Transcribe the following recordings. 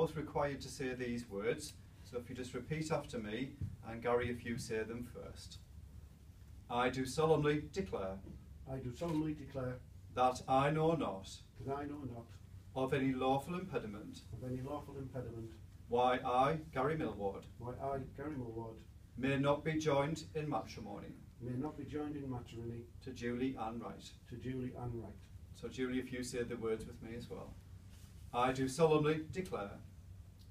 both required to say these words. So if you just repeat after me, and Gary, if you say them first. I do solemnly declare. I do solemnly declare. That I know not. That I know not. Of any lawful impediment. Of any lawful impediment. Why I, Gary Millward. Why I, Gary Millward. May not be joined in matrimony. May not be joined in matrimony. To Julie Ann Wright. To Julie Ann Wright. So Julie, if you say the words with me as well. I do solemnly declare.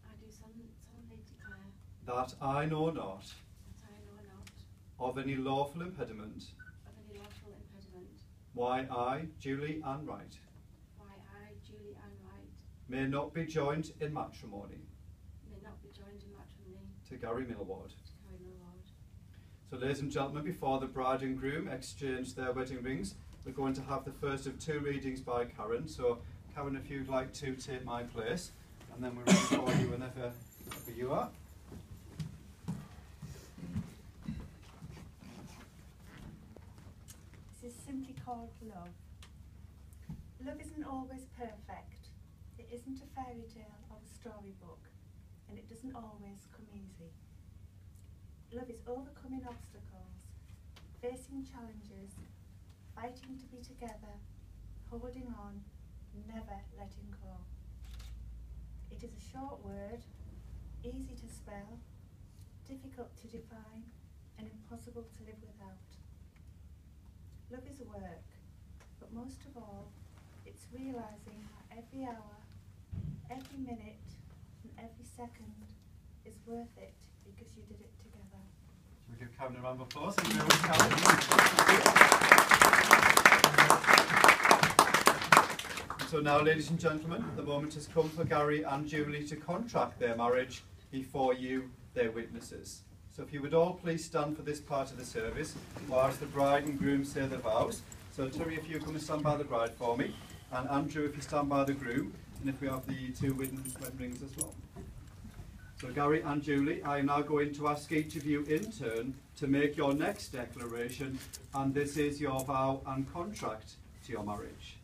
I do solemnly declare. That I know not. That I know not. Of any lawful impediment. Of any lawful impediment. Why I, Julie Ann Wright. Why I, Julie Ann Wright. May not be joined in matrimony. May not be joined in matrimony. To Gary Millward. To Gary Millward. So ladies and gentlemen, before the bride and groom exchange their wedding rings, we're going to have the first of 2 readings by Karen. So Karen, if you'd like to take my place, and then we're ready for you whenever you are. This is simply called love. Love isn't always perfect. It isn't a fairy tale or a storybook, and it doesn't always come easy. Love is overcoming obstacles, facing challenges, fighting to be together, holding on, never letting go. It is a short word, easy to spell, difficult to define, and impossible to live without. Love is work, but most of all, it's realising that every hour, every minute, and every second is worth it because you did it together. Shall we give Karen a round of applause? Thank you very much, Karen. So now, ladies and gentlemen, the moment has come for Gary and Julie to contract their marriage before you, their witnesses. So if you would all please stand for this part of the service whilst the bride and groom say the vows. So Terry, if you come and stand by the bride for me, and Andrew, if you stand by the groom, and if we have the 2 wedding rings as well. So Gary and Julie, I am now going to ask each of you in turn to make your next declaration, and this is your vow and contract to your marriage.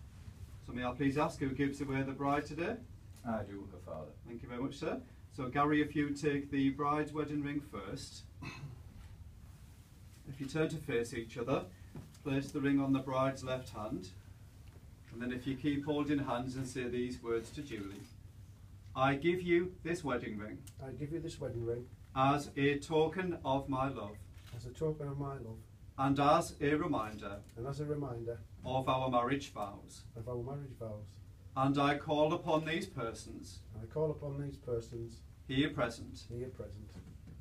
So may I please ask who gives away the bride today? I do, her father. Thank you very much, sir. So Gary, if you take the bride's wedding ring first. If you turn to face each other, place the ring on the bride's left hand. And then if you keep holding hands and say these words to Julie. I give you this wedding ring. I give you this wedding ring. As a token of my love. As a token of my love. And as a reminder. And as a reminder. Of our marriage vows. Of our marriage vows. And I call upon these persons. I call upon these persons. Here present. Here present.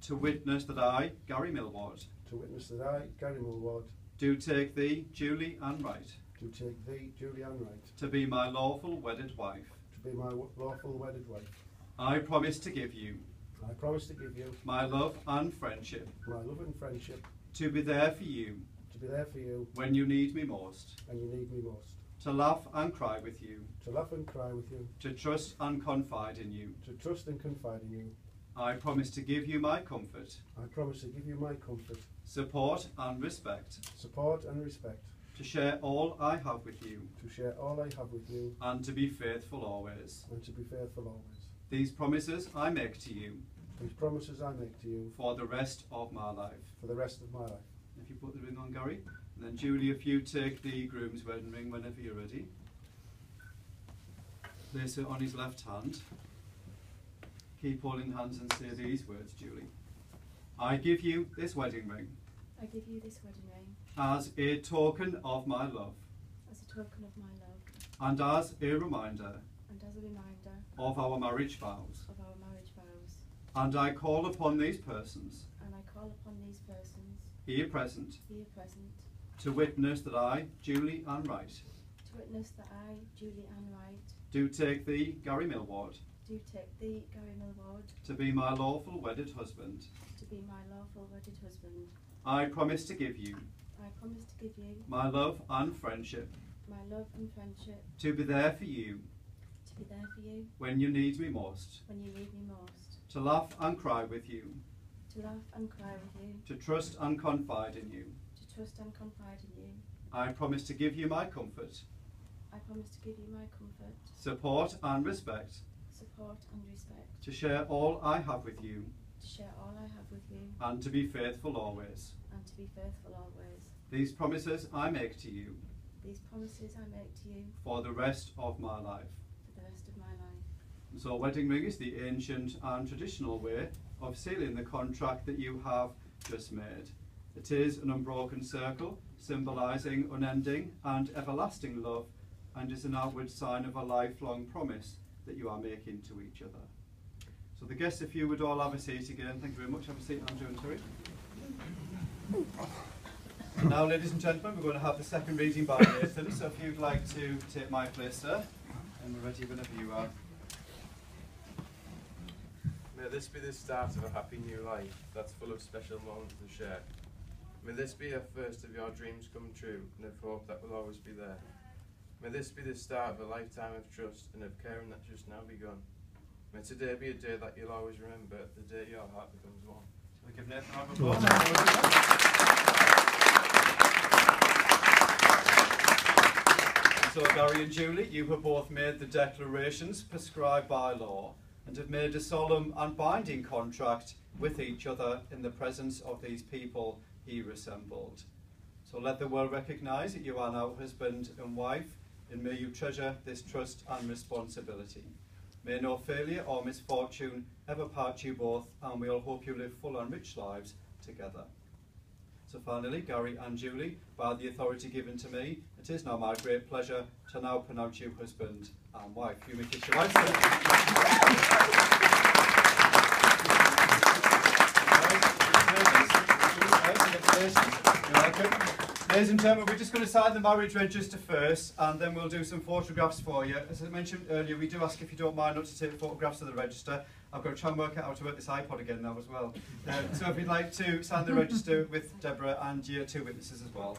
To witness that I, Gary Millward. To witness that I, Gary Millward. Do take thee, Julie Ann Wright. Do take thee, Julie Ann Wright. To be my lawful wedded wife. To be my lawful wedded wife. I promise to give you. I promise to give you. My love and friendship. My love and friendship. To be there for you. To be there for you. When you need me most. And you need me most. To laugh and cry with you. To laugh and cry with you. To trust and confide in you. To trust and confide in you. I promise to give you my comfort. I promise to give you my comfort. Support and respect. Support and respect. To share all I have with you. To share all I have with you. And to be faithful always. And to be faithful always. These promises I make to you. These promises I make to you. For the rest of my life. For the rest of my life. If you put the ring on, Gary. And then Julie, if you take the groom's wedding ring whenever you're ready. Place it on his left hand. Keep holding hands and say these words, Julie. I give you this wedding ring. I give you this wedding ring. As a token of my love. As a token of my love. And as a reminder. And as a reminder. Of our marriage vows. Of our marriage vows. And I call upon these persons. And I call upon these persons. Here present. Here present. To witness that I, Julie Ann Wright. To witness that I, Julie Ann Wright. Do take thee, Gary Millward. Do take thee, Gary Millward. To be my lawful wedded husband. To be my lawful wedded husband. I promise to give you. I promise to give you. My love and friendship. My love and friendship. To be there for you. To be there for you. When you need me most. When you need me most. To laugh and cry with you. To laugh and cry with you. To trust and confide in you. To trust and confide in you. I promise to give you my comfort. I promise to give you my comfort. Support and respect. support and respect, to share all I have with you, to share all I have with you, and to be faithful always. and to be faithful always. These promises I make to you These promises I make to you for the rest of my life. for the rest of my life. So a wedding ring is the ancient and traditional way of sealing the contract that you have just made. It is an unbroken circle, symbolising unending and everlasting love, and is an outward sign of a lifelong promise that you are making to each other. So the guests, if you would all have a seat again. Thank you very much. Have a seat, Andrew and Terry. And now, ladies and gentlemen, we're going to have the second reading by Nathan. So if you'd like to take my place, sir, and we're ready whenever you are. May this be the start of a happy new life that's full of special moments to share. May this be a first of your dreams come true and of hope that will always be there. May this be the start of a lifetime of trust and of caring that's just now begun. May today be a day that you'll always remember, the day your heart becomes one. Shall we give Nathan a round of applause? So Gary and Julie, you have both made the declarations prescribed by law and have made a solemn and binding contract with each other in the presence of these people here assembled. So let the world recognise that you are now husband and wife, and may you treasure this trust and responsibility. May no failure or misfortune ever part you both, and we all hope you live full and rich lives together. So finally, Gary and Julie, by the authority given to me, it is now my great pleasure to now pronounce you husband and wife. You may kiss your wife. You're welcome. Ladies and gentlemen, we're just going to sign the marriage register first, and then we'll do some photographs for you. As I mentioned earlier, we do ask if you don't mind not to take photographs of the register. I've got to try and work out how to work this iPod again now as well. So if you'd like to sign the register with Deborah and your two witnesses as well.